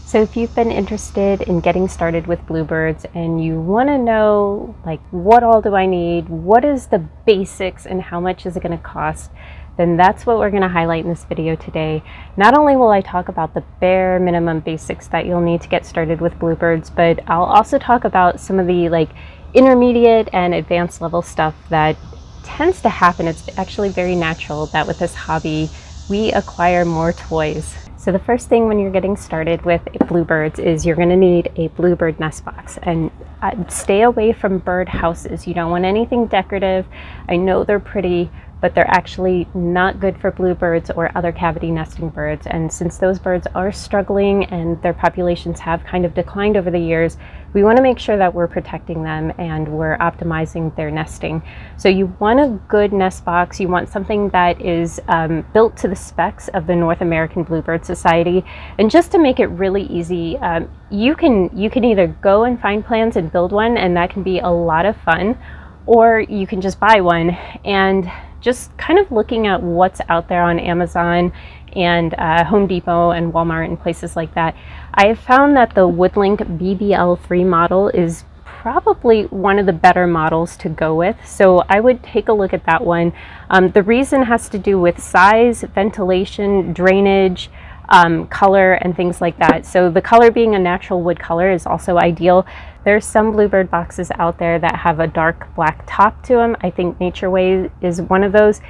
So if you've been interested in getting started with bluebirds and you want to know, like, what all do I need, what is the basics, and how much is it going to cost, then that's what we're going to highlight in this video today. Not only will I talk about the bare minimum basics that you'll need to get started with bluebirds, but I'll also talk about some of the intermediate and advanced level stuff that tends to happen. It's actually very natural that with this hobby we acquire more toys. So the first thing when you're getting started with bluebirds is you're going to need a bluebird nest box, and stay away from bird houses. You don't want anything decorative. I know they're pretty, but they're actually not good for bluebirds or other cavity nesting birds. And since those birds are struggling and their populations have kind of declined over the years, we want to make sure that we're protecting them and we're optimizing their nesting. So you want a good nest box. You want something that is built to the specs of the North American Bluebird Society. And just to make it really easy, you can either go and find plans and build one, and that can be a lot of fun, or you can just buy one. And just kind of looking at what's out there on Amazon and Home Depot and Walmart and places like that, I have found that the Woodlink BB3 model is probably one of the better models to go with. So I would take a look at that one. The reason has to do with size, ventilation, drainage, color, and things like that. So the color being a natural wood color is also ideal. There's some bluebird boxes out there that have a dark black top to them. I think Nature Way is one of those.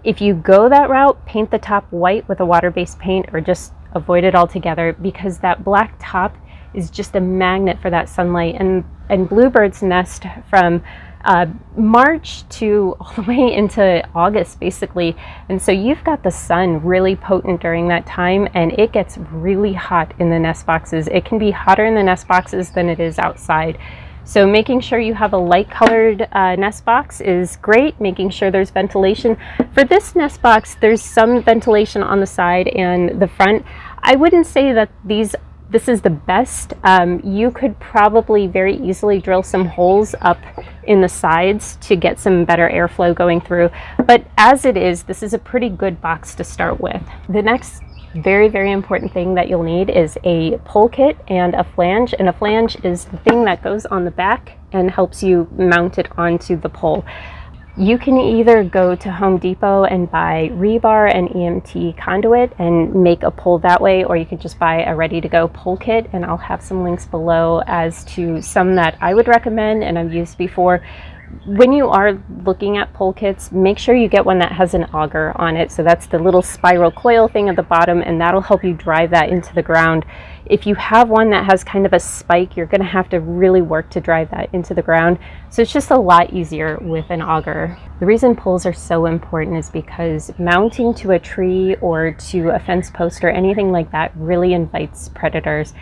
If you go that route, paint the top white with a water-based paint, or just avoid it altogether, because that black top is just a magnet for that sunlight. And bluebirds nest from March to all the way into August, basically. And so you've got the sun really potent during that time, and it gets really hot in the nest boxes. It can be hotter in the nest boxes than it is outside. So making sure you have a light colored nest box is great. Making sure there's ventilation. For this nest box, there's some ventilation on the side and the front. I wouldn't say that this is the best. You could probably very easily drill some holes up in the sides to get some better airflow going through. But as it is, this is a pretty good box to start with. The next very, very important thing that you'll need is a pole kit and a flange. And a flange is the thing that goes on the back and helps you mount it onto the pole. You can either go to Home Depot and buy rebar and EMT conduit and make a pole that way, or you can just buy a ready-to-go pole kit, and I'll have some links below as to some that I would recommend and I've used before. When you are looking at pole kits, make sure you get one that has an auger on it. So that's the little spiral coil thing at the bottom, and that'll help you drive that into the ground. If you have one that has kind of a spike, you're going to have to really work to drive that into the ground. So it's just a lot easier with an auger. The reason poles are so important is because mounting to a tree or to a fence post or anything like that really invites predators.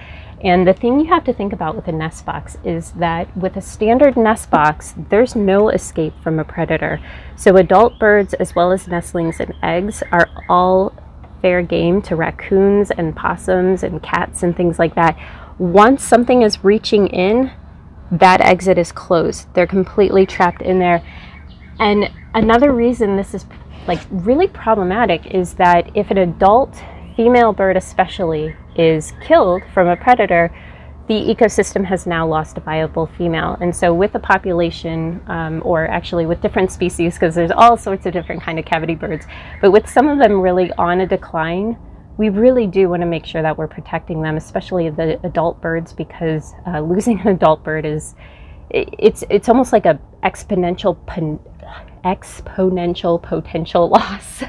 And the thing you have to think about with a nest box is that with a standard nest box, there's no escape from a predator. So adult birds, as well as nestlings and eggs, are all fair game to raccoons and possums and cats and things like that. Once something is reaching in, that exit is closed. They're completely trapped in there. And another reason this is really problematic is that if an adult female bird especially is killed from a predator, the ecosystem has now lost a viable female. And so with a population, or actually with different species, because there's all sorts of different kind of cavity birds, but with some of them really on a decline, we really do want to make sure that we're protecting them, especially the adult birds, because losing an adult bird is, it's almost like a exponential potential loss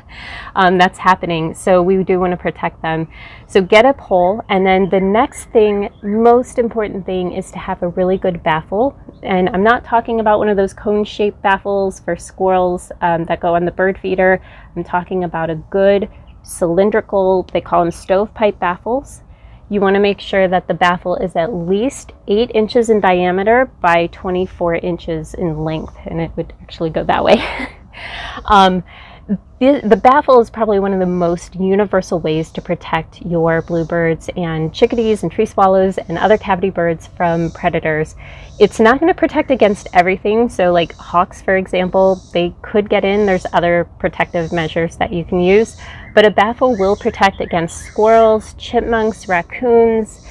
that's happening. So we do want to protect them. So get a pole, and then the next thing, most important thing, is to have a really good baffle. And I'm not talking about one of those cone-shaped baffles for squirrels that go on the bird feeder. I'm talking about a good cylindrical, they call them stovepipe baffles. You want to make sure that the baffle is at least 8 inches in diameter by 24 inches in length, and it would actually go that way. The baffle is probably one of the most universal ways to protect your bluebirds and chickadees and tree swallows and other cavity birds from predators. It's not going to protect against everything. So like hawks, for example, they could get in. There's other protective measures that you can use, but a baffle will protect against squirrels, chipmunks, raccoons,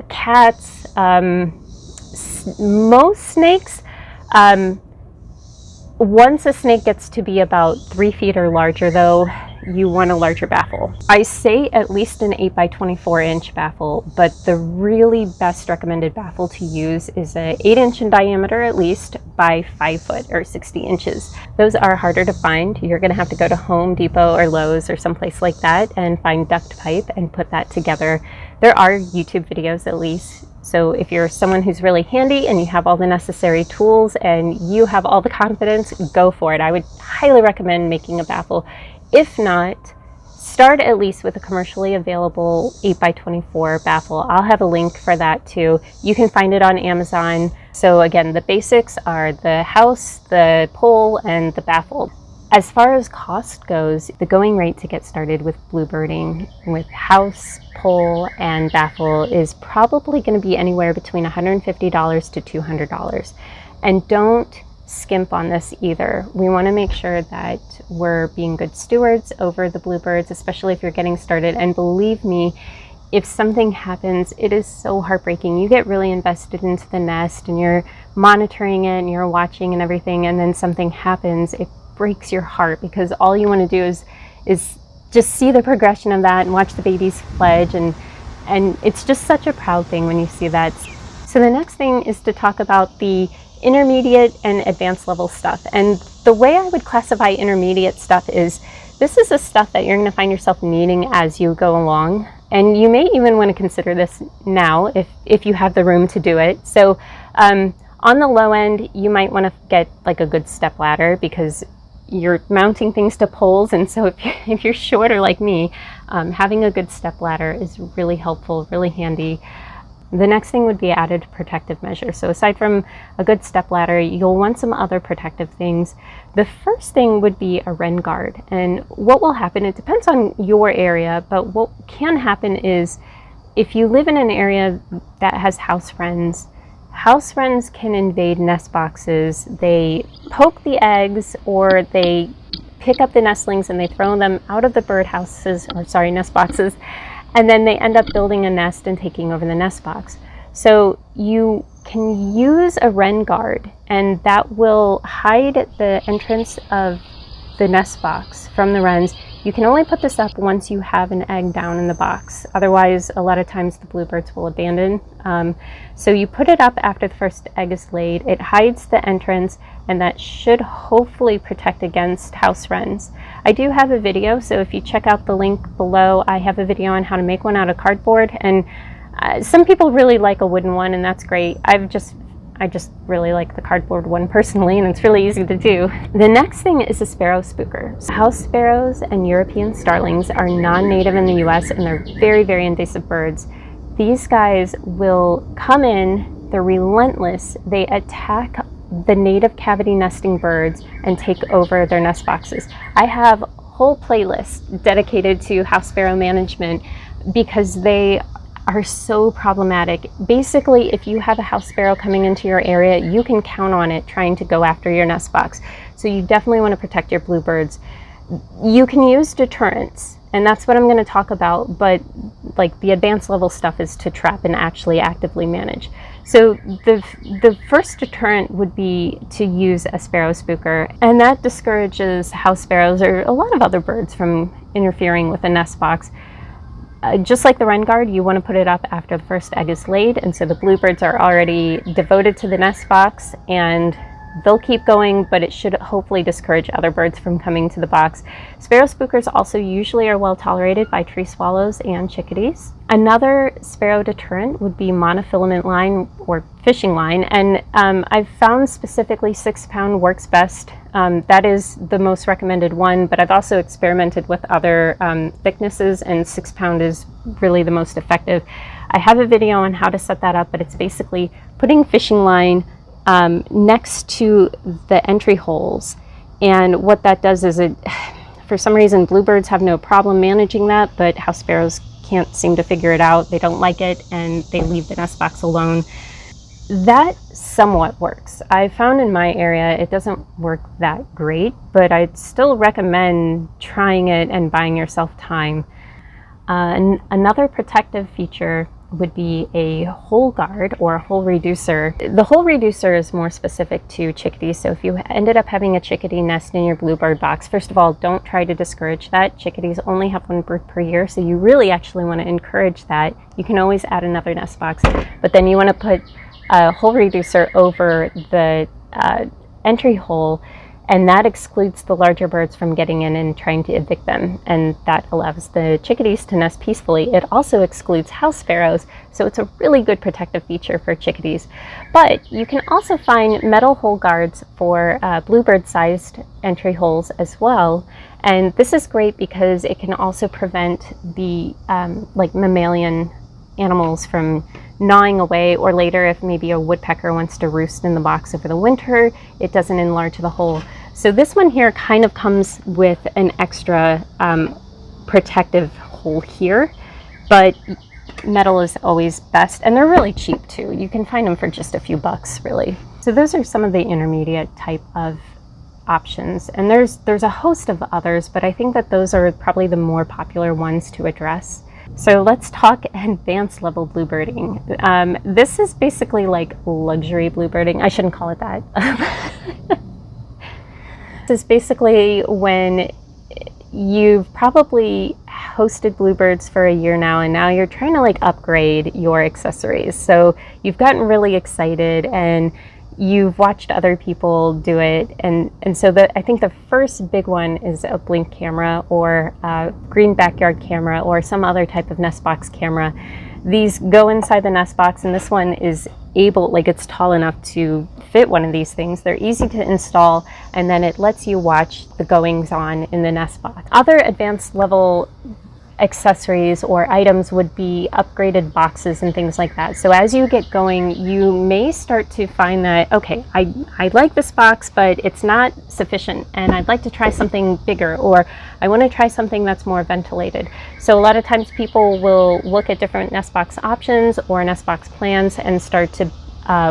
cats, most snakes. Once a snake gets to be about 3 feet or larger, though, you want a larger baffle. I say at least an 8 by 24 inch baffle, but the really best recommended baffle to use is a 8 inch in diameter at least by 5 foot or 60 inches. Those are harder to find. You're gonna have to go to Home Depot or Lowe's or someplace like that and find duct pipe and put that together. There are YouTube videos at least. So if you're someone who's really handy and you have all the necessary tools and you have all the confidence, go for it. I would highly recommend making a baffle. If not, start at least with a commercially available 8 by 24 baffle. I'll have a link for that too. You can find it on Amazon. So again, the basics are the house, the pole, and the baffle. As far as cost goes, the going rate to get started with bluebirding with house, pole, and baffle is probably going to be anywhere between $150 to $200. And don't skimp on this either. We want to make sure that we're being good stewards over the bluebirds, especially if you're getting started. And believe me, if something happens, it is so heartbreaking. You get really invested into the nest and you're monitoring it and you're watching and everything, and then something happens. It breaks your heart because all you want to do is just see the progression of that and watch the babies fledge, and it's just such a proud thing when you see that. So the next thing is to talk about the intermediate and advanced level stuff. And the way I would classify intermediate stuff is this is the stuff that you're going to find yourself needing as you go along, and you may even want to consider this now if you have the room to do it. So on the low end, you might want to get like a good step ladder because you're mounting things to poles, and so if you're shorter like me, having a good step ladder is really helpful, really handy. The next thing would be added protective measures. So aside from a good step ladder, you'll want some other protective things. The first thing would be a Wren Guard, and what will happen, it depends on your area, but what can happen is if you live in an area that has house wrens can invade nest boxes. They poke the eggs or they pick up the nestlings and they throw them out of the nest boxes, and then they end up building a nest and taking over the nest box. So you can use a Wren Guard, and that will hide the entrance of the nest box from the wrens. You can only put this up once you have an egg down in the box. Otherwise, a lot of times the bluebirds will abandon. So you put it up after the first egg is laid. It hides the entrance, and that should hopefully protect against house wrens. I do have a video, so if you check out the link below, I have a video on how to make one out of cardboard. And some people really like a wooden one, and that's great. I just really like the cardboard one personally, and it's really easy to do. The next thing is a Sparrow Spooker. House sparrows and European starlings are non-native in the US, and they're very, very invasive birds. These guys will come in, they're relentless, they attack the native cavity nesting birds and take over their nest boxes. I have a whole playlist dedicated to house sparrow management because they are so problematic. Basically, if you have a house sparrow coming into your area, you can count on it trying to go after your nest box. So you definitely want to protect your bluebirds. You can use deterrents, and that's what I'm going to talk about, but like the advanced level stuff is to trap and actually actively manage. So the first deterrent would be to use a Sparrow Spooker, and that discourages house sparrows or a lot of other birds from interfering with a nest box. Just like the Wren Guard, you want to put it up after the first egg is laid, and so the bluebirds are already devoted to the nest box and they'll keep going, but it should hopefully discourage other birds from coming to the box. Sparrow Spookers also usually are well tolerated by tree swallows and chickadees. Another sparrow deterrent would be monofilament line or fishing line, and I've found specifically 6-pound works best. That is the most recommended one, but I've also experimented with other thicknesses, and 6-pound is really the most effective. I have a video on how to set that up, but it's basically putting fishing line next to the entry holes, and what that does is for some reason bluebirds have no problem managing that, but house sparrows can't seem to figure it out. They don't like it and they leave the nest box alone. That somewhat works. I found in my area it doesn't work that great, but I'd still recommend trying it and buying yourself time. Another protective feature would be a hole guard or a hole reducer. The hole reducer is more specific to chickadees. So if you ended up having a chickadee nest in your bluebird box, first of all, don't try to discourage that. Chickadees only have one bird per year, so you really actually want to encourage that. You can always add another nest box, but then you want to put a hole reducer over the entry hole, and that excludes the larger birds from getting in and trying to evict them, and that allows the chickadees to nest peacefully. It also excludes house sparrows, so it's a really good protective feature for chickadees. But you can also find metal hole guards for bluebird-sized entry holes as well, and this is great because it can also prevent the like mammalian animals from gnawing away, or later if maybe a woodpecker wants to roost in the box over the winter, it doesn't enlarge the hole. So this one here kind of comes with an extra protective hole here, but metal is always best, and they're really cheap too. You can find them for just a few bucks, really. So those are some of the intermediate type of options, and there's a host of others, but I think that those are probably the more popular ones to address. So let's talk advanced level bluebirding. This is basically like luxury bluebirding. I shouldn't call it that. This is basically when you've probably hosted bluebirds for a year now, and now you're trying to like upgrade your accessories. So you've gotten really excited and you've watched other people do it, and so I think the first big one is a Blink camera or a green backyard camera or some other type of nest box camera. These go inside the nest box, and this one is able, like it's tall enough to fit one of these things. They're easy to install, and then it lets you watch the goings on in the nest box. Other advanced level accessories or items would be upgraded boxes and things like that. So as you get going, you may start to find that, okay, I like this box, but it's not sufficient, and I'd like to try something bigger, or I want to try something that's more ventilated. So a lot of times people will look at different nest box options or nest box plans and start to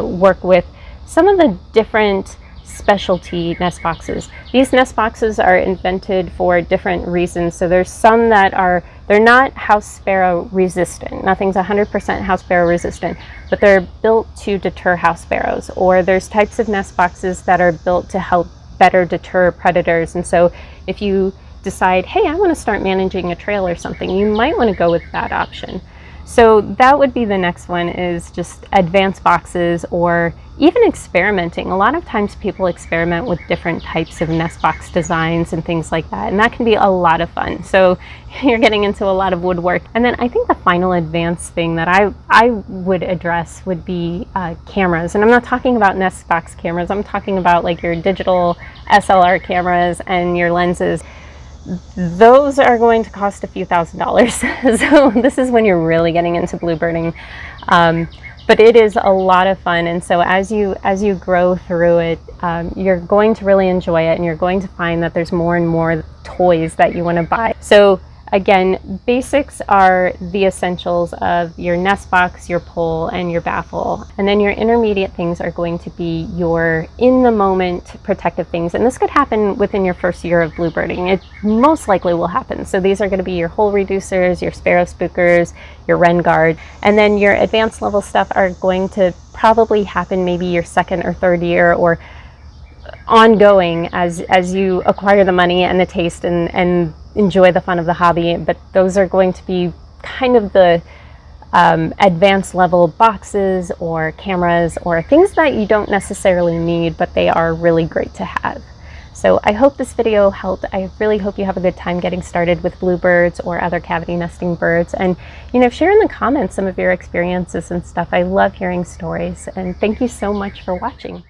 work with some of the different specialty nest boxes. These nest boxes are invented for different reasons. So there's some that they're not house sparrow resistant. Nothing's 100% house sparrow resistant, but they're built to deter house sparrows. Or there's types of nest boxes that are built to help better deter predators. And so if you decide, hey, I want to start managing a trail or something, you might want to go with that option. So that would be the next one, is just advanced boxes, or even experimenting. A lot of times people experiment with different types of nest box designs and things like that, and that can be a lot of fun. So you're getting into a lot of woodwork. And then I think the final advanced thing that I would address would be cameras. And I'm not talking about nest box cameras. I'm talking about like your digital SLR cameras and your lenses. Those are going to cost a few $1,000s. So this is when you're really getting into bluebirding. But it is a lot of fun, and so as you grow through it, you're going to really enjoy it, and you're going to find that there's more and more toys that you want to buy. So again, basics are the essentials of your nest box, your pole, and your baffle. And then your intermediate things are going to be your in-the-moment protective things. And this could happen within your first year of bluebirding. It most likely will happen. So these are going to be your hole reducers, your Sparrow Spookers, your Wren Guard. And then your advanced level stuff are going to probably happen maybe your second or third year, or ongoing as you acquire the money and the taste and enjoy the fun of the hobby. But those are going to be kind of the advanced level boxes or cameras or things that you don't necessarily need, but they are really great to have. So I hope this video helped. I really hope you have a good time getting started with bluebirds or other cavity nesting birds. And share in the comments some of your experiences and stuff. I love hearing stories, and thank you so much for watching.